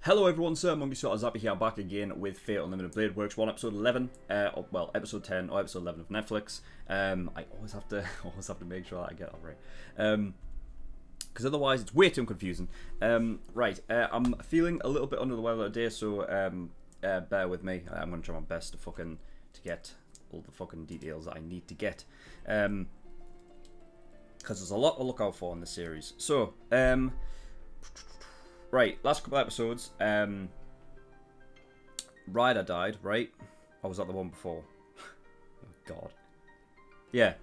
Hello everyone, Sir Monkey Sort of Zappy here, back again with Fate Unlimited Blade Works 1 episode 11, well, episode 10 or episode 11 of Netflix. I always have to make sure that I get that right, because otherwise it's way too confusing. Right, I'm feeling a little bit under the weather today, so bear with me. I'm gonna try my best to get all the fucking details that I need to get, because there's a lot to look out for in this series. So, right, last couple of episodes, Ryder died, right? Or was that the one before? Oh, God. Yeah,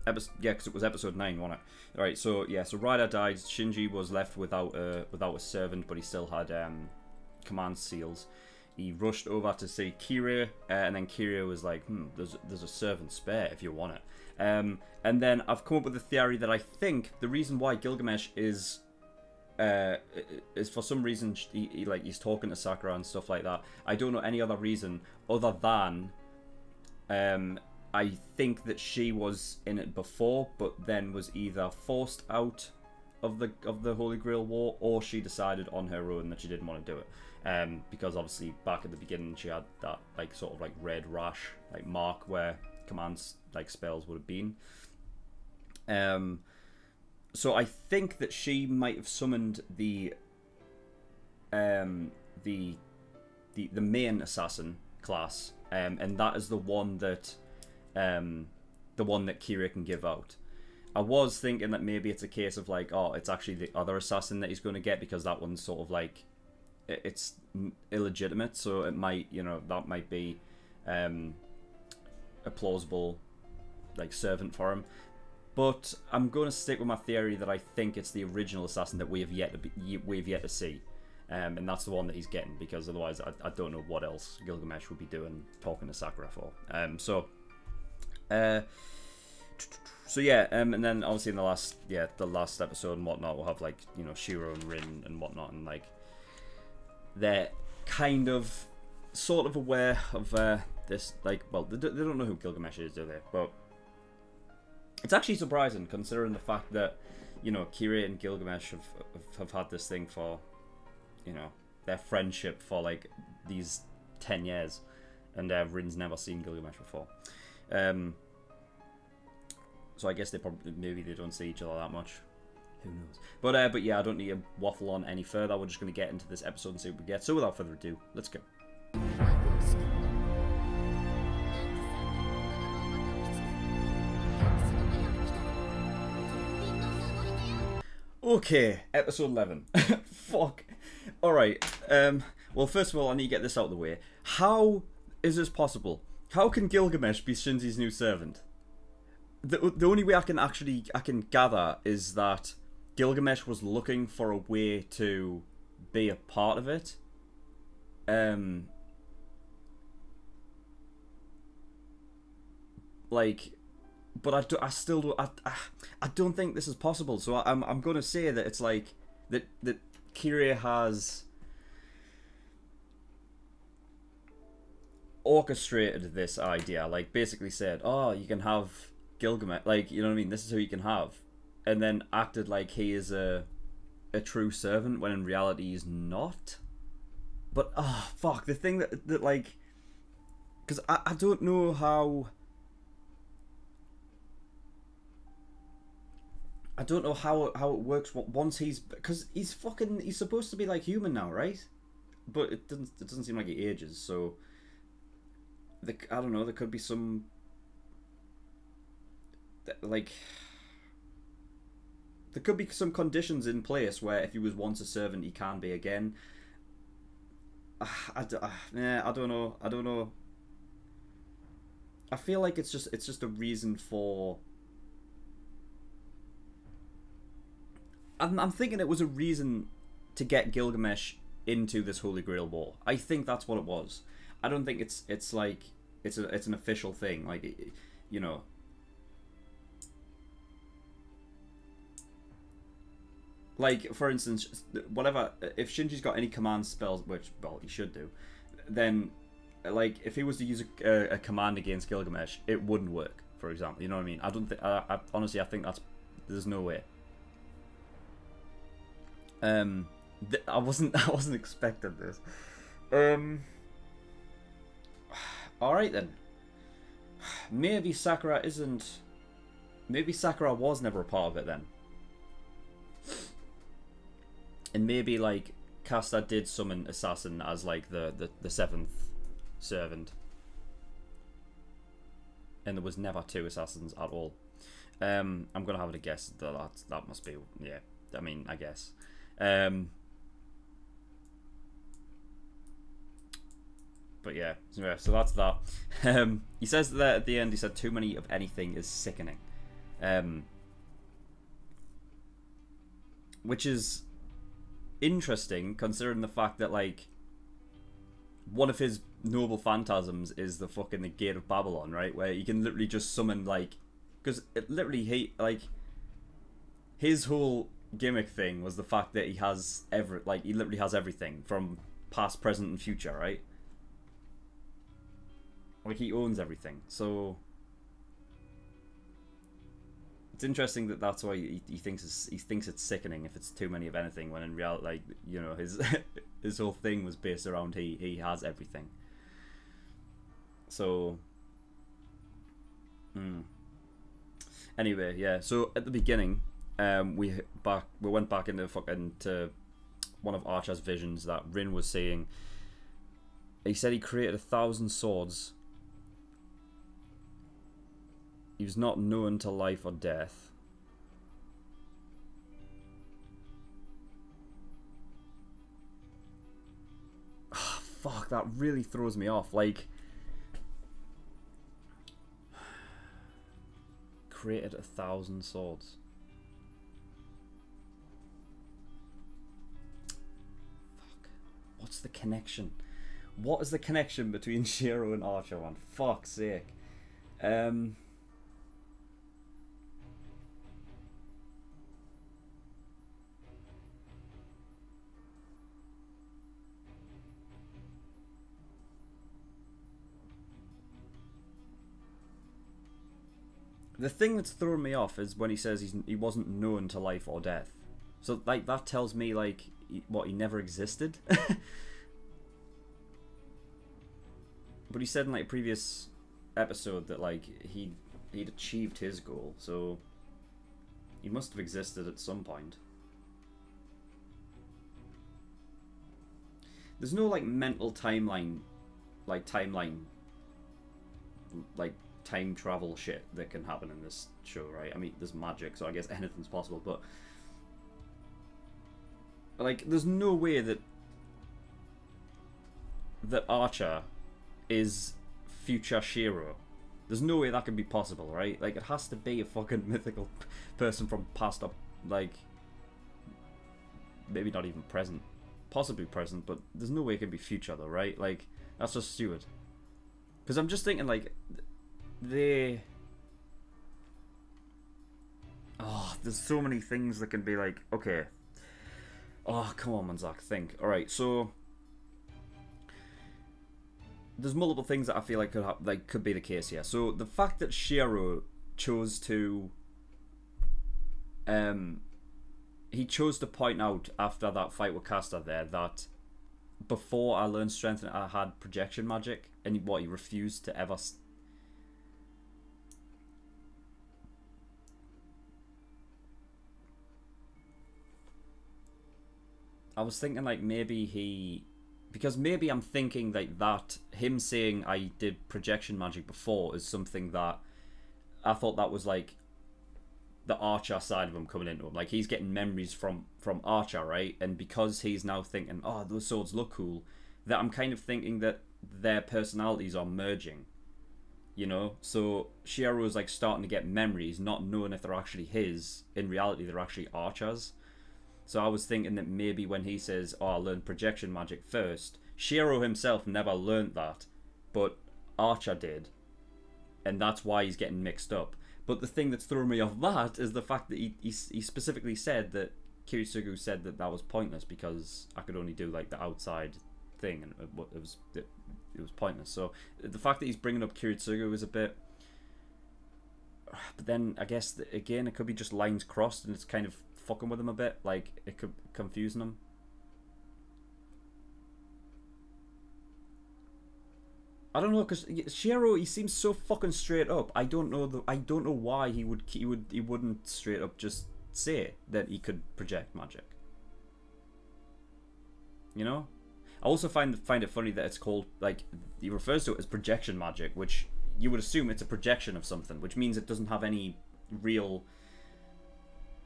because it was episode 9, wasn't it? Right, so, yeah, so Ryder died, Shinji was left without a servant, but he still had, command seals. He rushed over to see Kiria, and then Kiria was like, there's a servant spare if you want it. And then I've come up with a theory that I think the reason why Gilgamesh is for some reason he's talking to Sakura and stuff like that. I don't know any other reason other than I think that she was in it before, but then was either forced out of the Holy Grail War, or she decided on her own that she didn't want to do it. Because obviously back at the beginning she had that sort of red rash mark where commands spells would have been. So I think that she might have summoned the main assassin class, and that is the one that Kiria can give out. I was thinking that maybe it's a case of oh, it's actually the other assassin that he's going to get, because that one's sort of it's illegitimate, so it might, that might be a plausible servant for him. But I'm going to stick with my theory that I think it's the original assassin that we have yet to see, and that's the one that he's getting, because otherwise I don't know what else Gilgamesh would be doing talking to Sakura for. So yeah, and then obviously in the last episode and whatnot, we'll have Shiro and Rin and whatnot, and they're kind of sort of aware of this, well, they don't know who Gilgamesh is, do they? But it's actually surprising, considering the fact that, Kiria and Gilgamesh have had this thing for, their friendship for, these 10 years. And Rin's never seen Gilgamesh before. So I guess maybe they don't see each other that much. Who knows? But yeah, I don't need to waffle on any further. We're just going to get into this episode and see what we get. So without further ado, let's go. Okay, episode 11. Fuck. Alright, well, first of all, I need to get this out of the way. How is this possible? How can Gilgamesh be Shinji's new servant? The only way I can gather is that Gilgamesh was looking for a way to be a part of it. But I don't think this is possible. So I'm going to say that it's that Kiria has orchestrated this idea, basically said, oh, you can have Gilgamesh, you know what I mean, this is who you can have, and then acted like he is a true servant when in reality he's not. But fuck, the thing that because I don't know how. I don't know how it works once because he's supposed to be human now, right? But it doesn't seem like he ages, so I don't know, there could be some there could be some conditions in place where if he was once a servant he can be again. I don't know. I feel like it's just a reason for. I'm thinking it was a reason to get Gilgamesh into this Holy Grail War. I think that's what it was. I don't think it's an official thing. For instance, whatever, if Shinji's got any command spells, which, well, he should do, then if he was to use a command against Gilgamesh, it wouldn't work. For example, you know what I mean? I don't think. Honestly, I think there's no way. I wasn't I wasn't expecting this. Um. All right then. Maybe Sakura isn't. Maybe Sakura was never a part of it then. And maybe like Caster did summon Assassin as like the seventh servant. And there was never two assassins at all. I'm gonna have a guess that must be, yeah. I mean, I guess. But yeah, so that's that. He says that at the end. He said, "Too many of anything is sickening," which is interesting considering the fact that like one of his noble phantasms is the Gate of Babylon, right? Where you can literally just summon like, because it literally his whole gimmick thing was the fact that he has he literally has everything from past, present, and future, right? Like he owns everything, so it's interesting that that's why he thinks it's sickening if it's too many of anything. When in reality, like, you know, his his whole thing was based around he has everything. So, anyway, yeah. So at the beginning, we went back into one of Archer's visions that Rin was saying. He said he created 1,000 swords. He was not known to life or death. Oh, fuck, that really throws me off. Like, created 1,000 swords. Fuck. What's the connection? What is the connection between Shiro and Archer, man? Fuck's sake. The thing that's throwing me off is when he says he wasn't known to life or death. So like that tells me like he never existed. But he said in like a previous episode that like he'd achieved his goal, so he must have existed at some point. There's no like mental timeline, like time travel shit that can happen in this show, right? I mean, there's magic, so I guess anything's possible, but like there's no way that Archer is future Shiro. There's no way that can be possible, right? Like, it has to be a fucking mythical person from past up, like, maybe not even present. Possibly present, but there's no way it can be future, though, right? Like, that's just stupid. Because I'm just thinking, like, oh, there's so many things that can be like, okay. Oh, come on, man, Zach, think. Alright, so there's multiple things that I feel like could be the case here. So the fact that Shiro chose to he chose to point out after that fight with Caster there that before I learned strength I had projection magic, and he refused to ever I was thinking like maybe because maybe I'm thinking like that him saying I did projection magic before is something that I thought that was like the Archer side of him coming into him. Like he's getting memories from Archer, right? And because he's now thinking, oh, those swords look cool, that I'm kind of thinking that their personalities are merging. You know? So Shiro's like starting to get memories, not knowing if they're actually his. In reality, they're actually Archer's. So I was thinking that maybe when he says, oh, I learned projection magic first, Shiro himself never learned that, but Archer did. And that's why he's getting mixed up. But the thing that's throwing me off that is the fact that he specifically said that Kiritsugu said that was pointless because I could only do like the outside thing, and it was pointless. So the fact that he's bringing up Kiritsugu is a bit. But then I guess again it could be just lines crossed and it's kind of fucking with him a bit, like it could confusing him. I don't know, because Shiro, he seems so fucking straight up. I don't know I don't know why he wouldn't straight up just say that he could project magic. You know? I also find it funny that it's called, like, he refers to it as projection magic, which you would assume it's a projection of something, which means it doesn't have any real,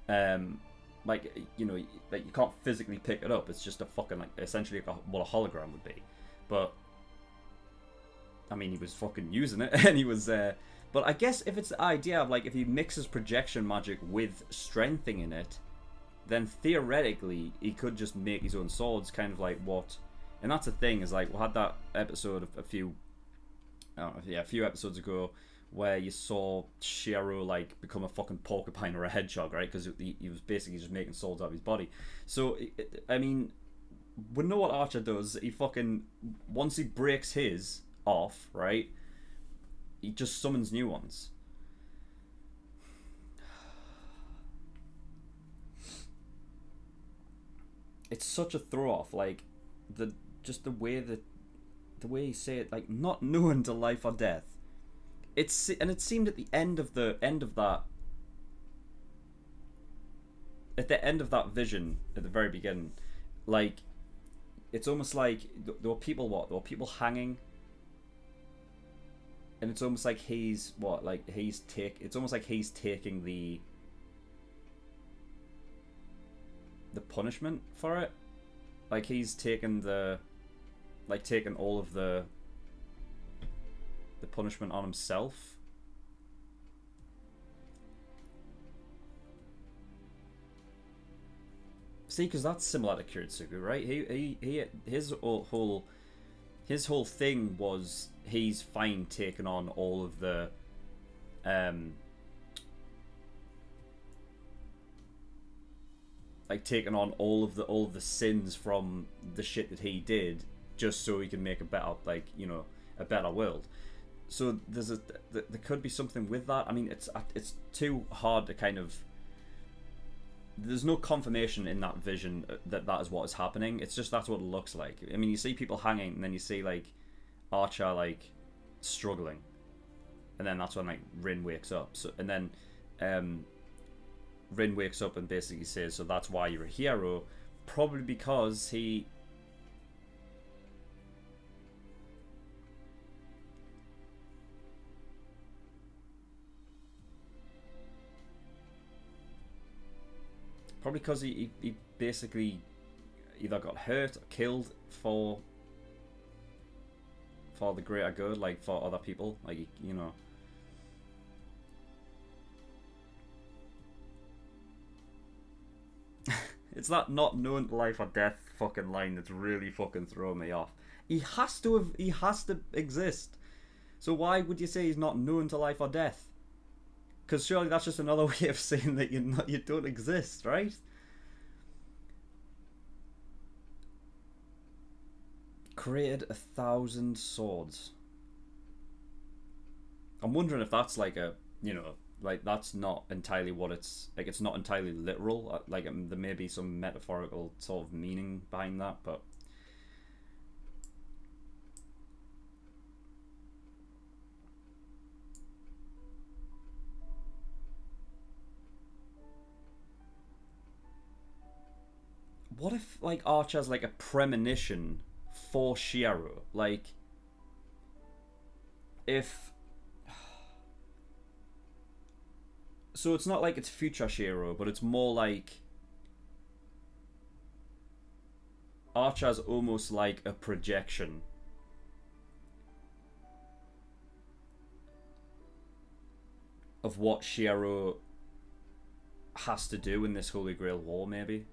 like, you know, like, you can't physically pick it up. It's just a fucking, like, essentially like what a hologram would be. But I mean, he was fucking using it, and he was, but I guess if it's the idea of, like, if he mixes projection magic with strengthening it, then theoretically he could just make his own swords, kind of like what, and that's the thing, is like, we had that episode of a few episodes ago where you saw Shiro, like, become a fucking porcupine or a hedgehog, right? Because he was basically just making swords out of his body. So, I mean, we know what Archer does. He fucking, once he breaks his off, right, he just summons new ones. It's such a throw off, like, the way you say it, like, not known to life or death. It seemed at the end of that vision at the very beginning, like, it's almost like there were people hanging, and it's almost like it's almost like he's taking the punishment for it, like he's taking all of the punishment on himself. See, because that's similar to Kiritsugu, right? His whole thing was he's fine taking on all of the like taking on all of the sins from the shit that he did, just so he can make a better, like, you know, a better world. So there could be something with that. I mean, it's too hard to kind of. There's no confirmation in that vision that is what is happening. It's just that's what it looks like. I mean, you see people hanging, and then you see, like, Archer, like, struggling, and then that's when, like, Rin wakes up. So, and then Rin wakes up and basically says, "So that's why you're a hero," probably because he. Probably because he basically either got hurt or killed for the greater good, like, for other people, like, you know. It's that not known to life or death fucking line that's really fucking throwing me off. He has to exist. So why would you say he's not known to life or death? Because surely that's just another way of saying that you don't exist, right? Created 1,000 swords. I'm wondering if that's like a, you know, like, that's not entirely what it's like. It's not entirely literal. Like, there may be some metaphorical sort of meaning behind that, but. What if, like, Archer's like a premonition for Shiro? Like, if... So it's not like it's future Shiro, but it's more like... Archer's almost like a projection. Of what Shiro has to do in this Holy Grail War, maybe.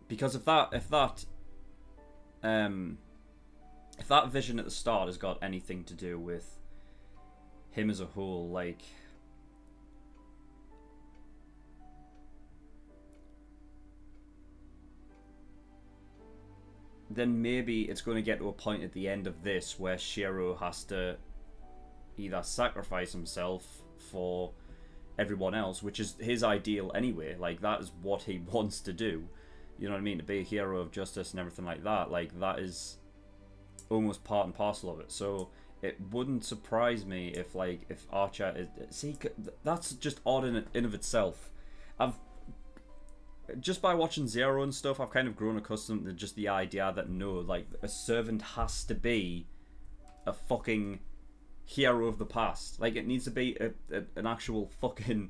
Because if that vision at the start has got anything to do with him as a whole, like, then maybe it's going to get to a point at the end of this where Shiro has to either sacrifice himself for everyone else, which is his ideal anyway, like, that is what he wants to do. You know what I mean? To be a hero of justice and everything like that. Like, that is almost part and parcel of it. So it wouldn't surprise me if, like, if Archer is... See, that's just odd in of itself. Just by watching Zero and stuff, I've kind of grown accustomed to just the idea that, no, like, a servant has to be a fucking hero of the past. Like, it needs to be an actual fucking...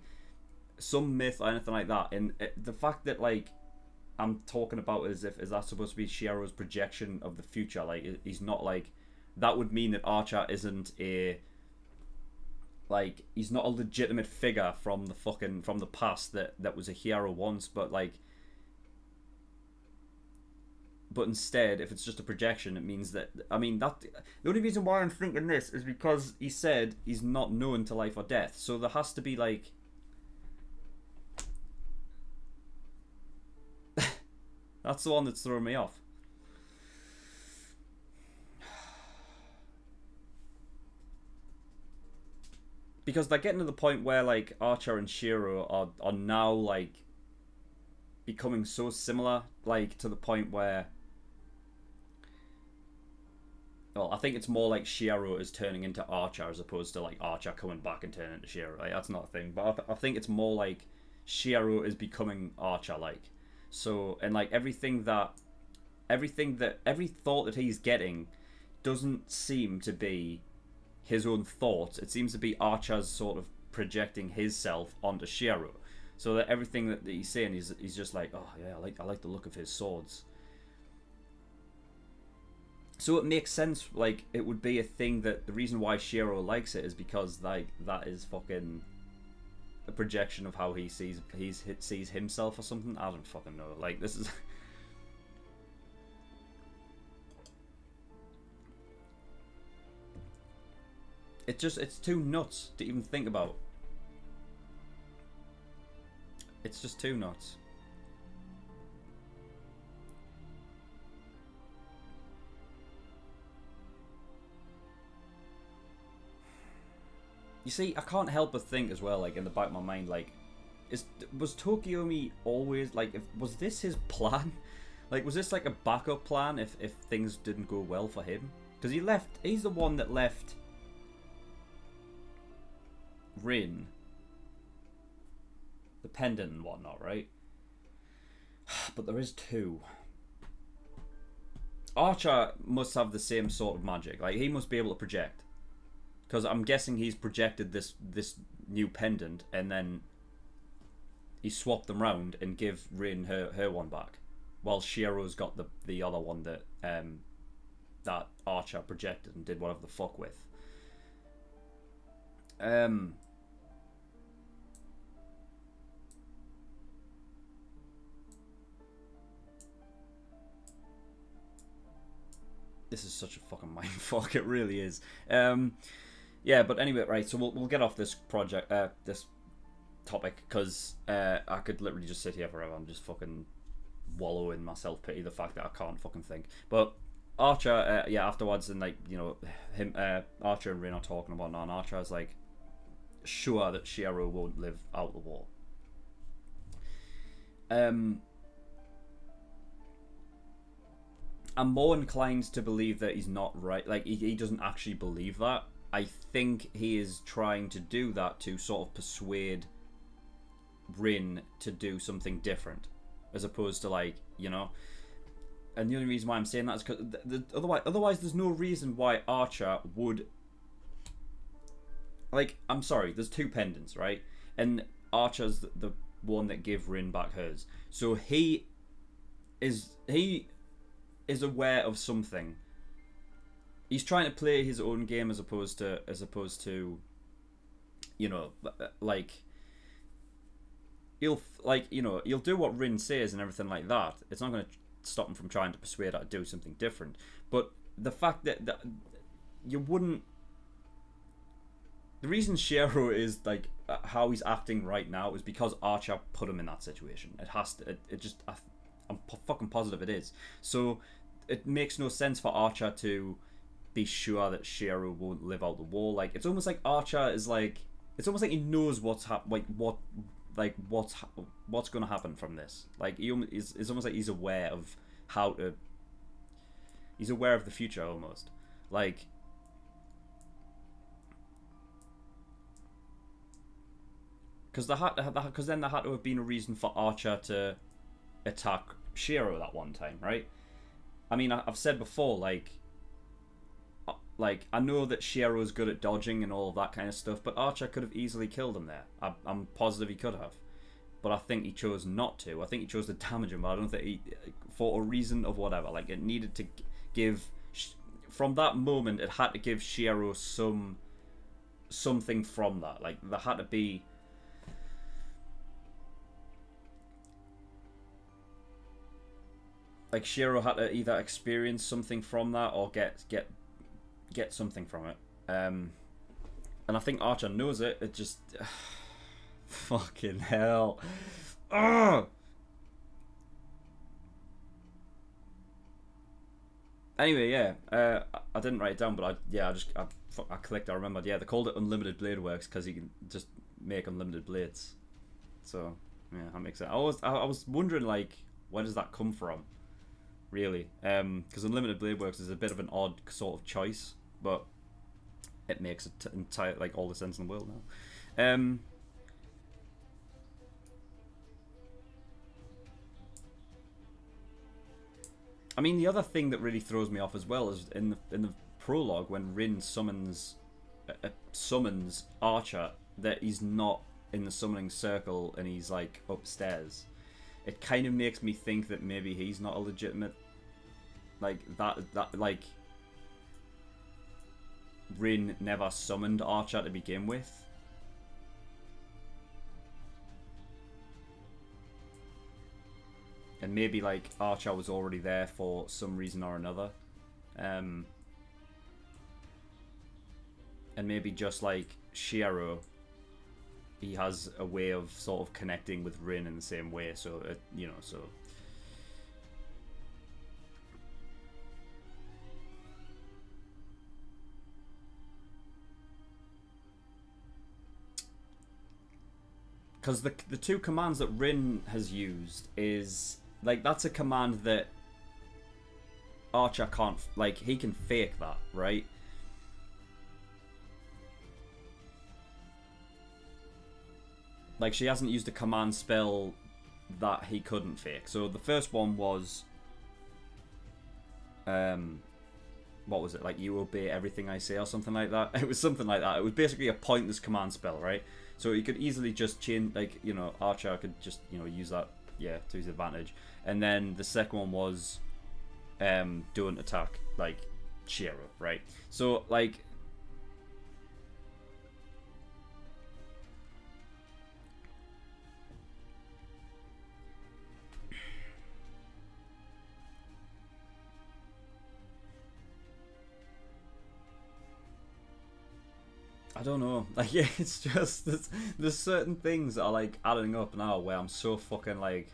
some myth or anything like that. And the fact that, like, I'm talking about as if, is that supposed to be Shiro's projection of the future? Like, he's not, like... That would mean that Archer isn't a... Like, he's not a legitimate figure from the past that was a hero once, but, like... But instead, if it's just a projection, it means that... I mean, that... The only reason why I'm thinking this is because he said he's not known to life or death. So there has to be, like... That's the one that's throwing me off. Because they're getting to the point where, like, Archer and Shiro are now, like, becoming so similar, like, to the point where... Well, I think it's more like Shiro is turning into Archer as opposed to, like, Archer coming back and turning into Shiro. Like, that's not a thing. But I think it's more like Shiro is becoming Archer-like. So, and, like, every thought that he's getting doesn't seem to be his own thoughts. It seems to be Archer's sort of projecting his self onto Shiro. So that everything that he's saying, he's just like, oh yeah, I like the look of his swords. So it makes sense, like, it would be a thing that the reason why Shiro likes it is because, like, that is fucking a projection of how he sees himself or something. I don't fucking know. Like, this is... it's too nuts to even think about. It's just too nuts. You see, I can't help but think as well, like, in the back of my mind, like, was Tokiomi always, like, was this his plan? Like, was this like a backup plan if things didn't go well for him? Because he's the one that left Rin the pendant and whatnot, right? But there is two. Archer must have the same sort of magic. Like, he must be able to project. Because I'm guessing he's projected this new pendant and then he swapped them round and give Rin her one back, while Shiro's got the other one that that Archer projected and did whatever the fuck with. This is such a fucking mindfuck. It really is. Yeah, but anyway, right. So we'll get off this project, this topic, because I could literally just sit here forever and just fucking wallow in my self pity, the fact that I can't fucking think. But Archer, yeah, afterwards, and like, you know, Archer and Rin are talking about now, and Archer is like sure that Shiro won't live out the war. I'm more inclined to believe that he's not right. Like, he doesn't actually believe that. I think he is trying to do that to sort of persuade Rin to do something different, as opposed to, like, you know. And the only reason why I'm saying that is because otherwise there's no reason why Archer would... Like, I'm sorry, there's two pendants, right? And Archer's the one that gave Rin back hers. So he is aware of something. He's trying to play his own game as opposed to, you know, like, he'll do what Rin says and everything like that. It's not going to stop him from trying to persuade her to do something different. But the fact that you wouldn't... The reason Shiro is, like, how he's acting right now is because Archer put him in that situation. It has to... I'm fucking positive it is. So it makes no sense for Archer to be sure that Shiro won't live out the war. Like, it's almost like Archer is like... It's almost like he knows what's what like what's going to happen from this. Like it's almost like he's aware of how to. He's aware of the future almost, like. Because then there had to have been a reason for Archer to attack Shiro that one time, right? I mean, I've said before, like I know that Shiro's good at dodging and all of that kind of stuff, but Archer could have easily killed him there. I'm positive he could have, but I think he chose not to. I think he chose to damage him, but I don't think he, for a reason of whatever. Like it needed to give, from that moment, it had to give Shiro something from that. Like there had to be. Like Shiro had to either experience something from that or get something from it. And I think Archer knows it. It just fucking hell. Ugh! Anyway, yeah. I didn't write it down, but I clicked. I remembered. Yeah, they called it Unlimited Blade Works because you can just make unlimited blades. So yeah, that makes sense. I was wondering like where does that come from? Really, because Unlimited Blade Works is a bit of an odd sort of choice, but it makes it entire like all the sense in the world now. I mean, the other thing that really throws me off as well is in the prologue when Rin summons Archer, that he's not in the summoning circle and he's like upstairs. It kind of makes me think that maybe he's not a legitimate, like that like Rin never summoned Archer to begin with. And maybe like Archer was already there for some reason or another. And maybe just like Shiro, he has a way of sort of connecting with Rin in the same way, so you know, so because the two commands that Rin has used is like that's a command that Archer can't, like he can fake that, right? Like, she hasn't used a command spell that he couldn't fake. So the first one was, what was it? Like, you obey everything I say or something like that. It was something like that. It was basically a pointless command spell, right? So you could easily just change, like, you know, Archer could just, you know, use that, yeah, to his advantage. And then the second one was, don't attack, like, Shiro, right? So, like, I don't know. Like, yeah, it's just there's certain things that are like adding up now where I'm so fucking like.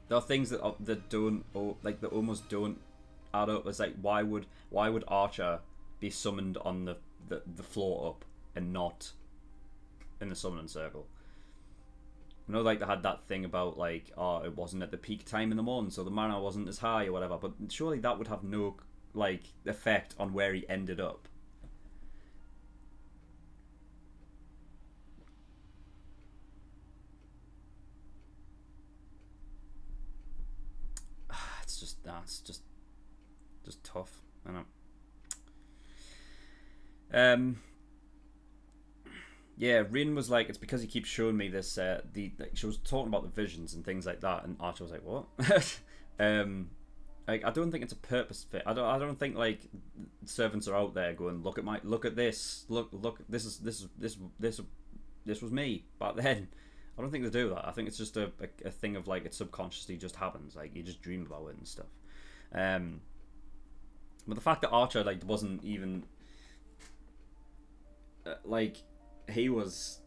There are things that don't, or like that almost don't add up. It's like why would Archer be summoned on the floor up and not in the summoning circle? You know, like they had that thing about like, oh, it wasn't at the peak time in the morning, so the mana wasn't as high or whatever. But surely that would have no like effect on where he ended up. That's just tough. I know. Yeah, Rin was like, it's because he keeps showing me this. Like, she was talking about the visions and things like that, and Archer was like, what? Like, I don't think it's a purpose fit. I don't think like servants are out there going, look at this, look, this was me back then. I don't think they do that. I think it's just a thing of like it subconsciously just happens. Like you just dream about it and stuff. But the fact that Archer like wasn't even like he was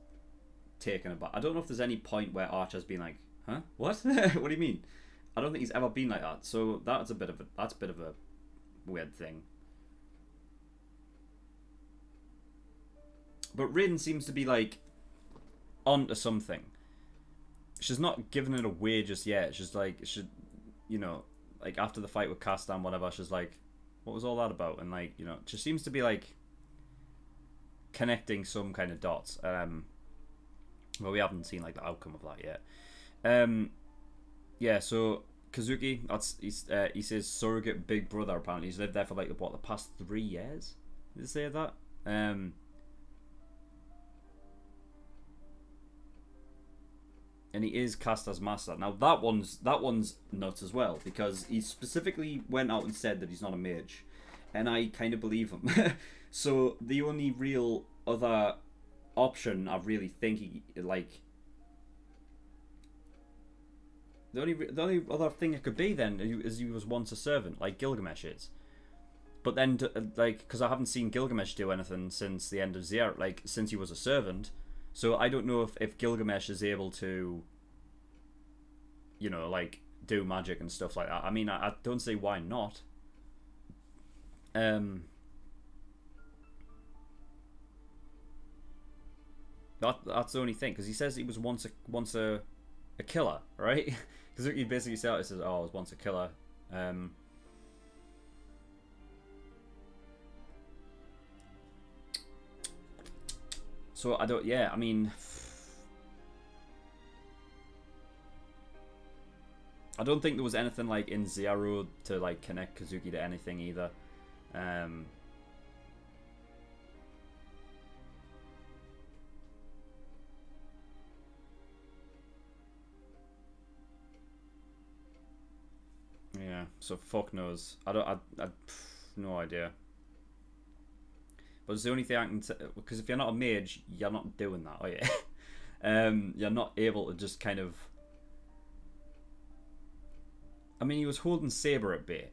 taken aback. I don't know if there's any point where Archer's been like, huh? What? What do you mean? I don't think he's ever been like that. So that's a bit of a weird thing. But Rin seems to be like onto something. she's not giving it away just yet. She's like, you know, like after the fight with Castan, whatever, she's like, what was all that about? And like, you know, she seems to be like connecting some kind of dots. But we haven't seen like the outcome of that yet. Yeah, so Kazuki, he says surrogate big brother. Apparently, he's lived there for like what, the past 3 years. Did it say that? And he is cast as master. Now that one's nuts as well, because he specifically went out and said that he's not a mage, and I kind of believe him. So the only real other option I really think the only other thing it could be then is he was once a servant, like Gilgamesh is. But then, like, because I haven't seen Gilgamesh do anything since the end of Ziyar, like, since he was a servant. So I don't know if Gilgamesh is able to, you know, like, do magic and stuff like that. I mean, I don't see why not. That's the only thing, because he says he was once a killer, right? Because he basically says, oh, I was once a killer. So I don't. Yeah, I mean, I don't think there was anything like in Zero to like connect Kazuki to anything either. Yeah, so fuck knows. I no idea. But it's the only thing I can because if you're not a mage, you're not doing that, are you? You're not able to just kind of. I mean, he was holding Saber at bay.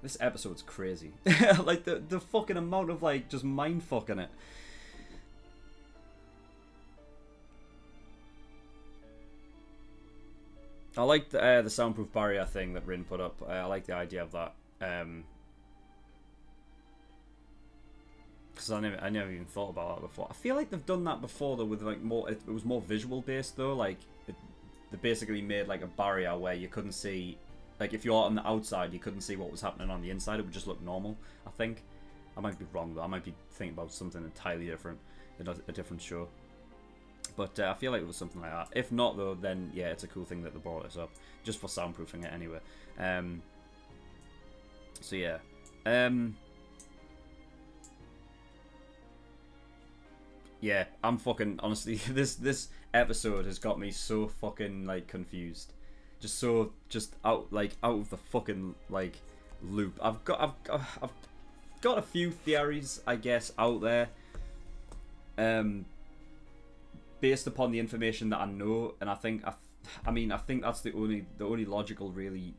This episode's crazy. Like the fucking amount of like just mind fucking it. I like the soundproof barrier thing that Rin put up. I like the idea of that. Because I never even thought about that before. I feel like they've done that before though, with like more. It was more visual based though. Like they basically made like a barrier where you couldn't see. Like if you're on the outside, you couldn't see what was happening on the inside. It would just look normal. I think. I might be wrong though. I might be thinking about something entirely different, a different show. But I feel like it was something like that. If not though, then yeah, it's a cool thing that they brought this up just for soundproofing it anyway. So yeah. Yeah, I'm fucking honestly. This episode has got me so fucking like confused. Just out of the fucking like loop. I've got a few theories, I guess, out there. Based upon the information that I know, and I think that's the only logical really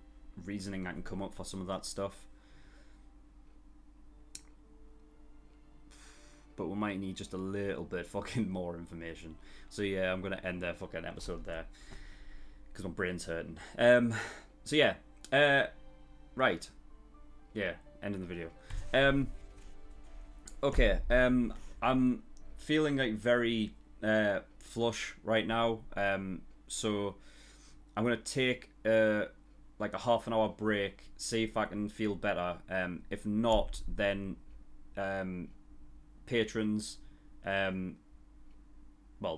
reasoning I can come up for some of that stuff. But we might need just a little bit fucking more information. So yeah, I'm gonna end the fucking episode there because my brain's hurting. So yeah, right, yeah, ending the video. Okay, I'm feeling like very flush right now. So I'm gonna take like a half-an-hour break, see if I can feel better. If not, then patrons, well,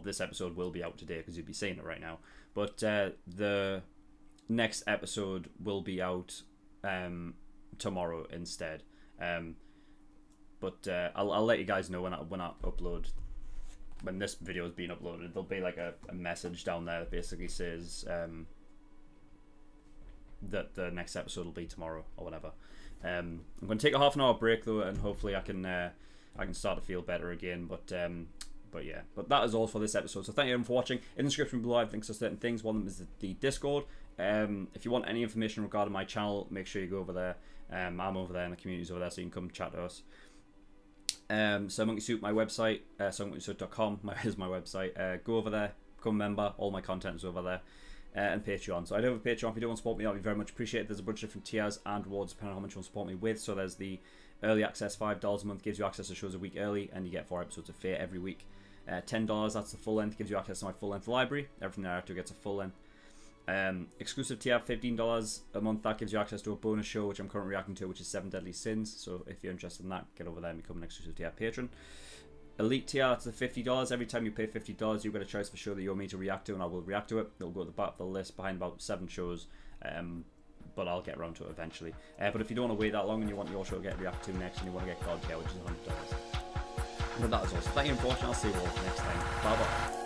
this episode will be out today because you'll be seeing it right now, but the next episode will be out tomorrow instead. But I'll let you guys know when I upload. When this video is being uploaded, there'll be like a message down there that basically says that the next episode will be tomorrow or whatever. I'm going to take a half-an-hour break though, and hopefully I can start to feel better again. But yeah, but that is all for this episode. So thank you everyone for watching. In the description below, I have links to certain things. One of them is the Discord. If you want any information regarding my channel, make sure you go over there. I'm over there, and the community's over there, so you can come chat to us. So Monkey Soup, my website, somonkeysoup.com is my website. Go over there, become a member. All my content is over there. and Patreon. So I do have a Patreon. If you don't want to support me, that would be very much appreciated. There's a bunch of different tiers and rewards depending on how much you want to support me with. So there's the early access, $5 a month, gives you access to shows a week early, and you get 4 episodes of Fear every week. $10, that's the full length, gives you access to my full length library. Everything thereafter gets a full length. Exclusive tier, $15 a month, that gives you access to a bonus show which I'm currently reacting to, which is 7 Deadly Sins. So if you're interested in that, get over there and become an exclusive tier patron. Elite tier, that's the $50. Every time you pay $50, you get a choice for a show that you want me to react to, and I will react to it. It'll go at the back of the list behind about 7 shows, but I'll get around to it eventually. But if you don't want to wait that long and you want your show to get reacted to next, and you want to get God Tier, which is $100. But that is all. So thank you for watching. I'll see you all next time. Bye bye.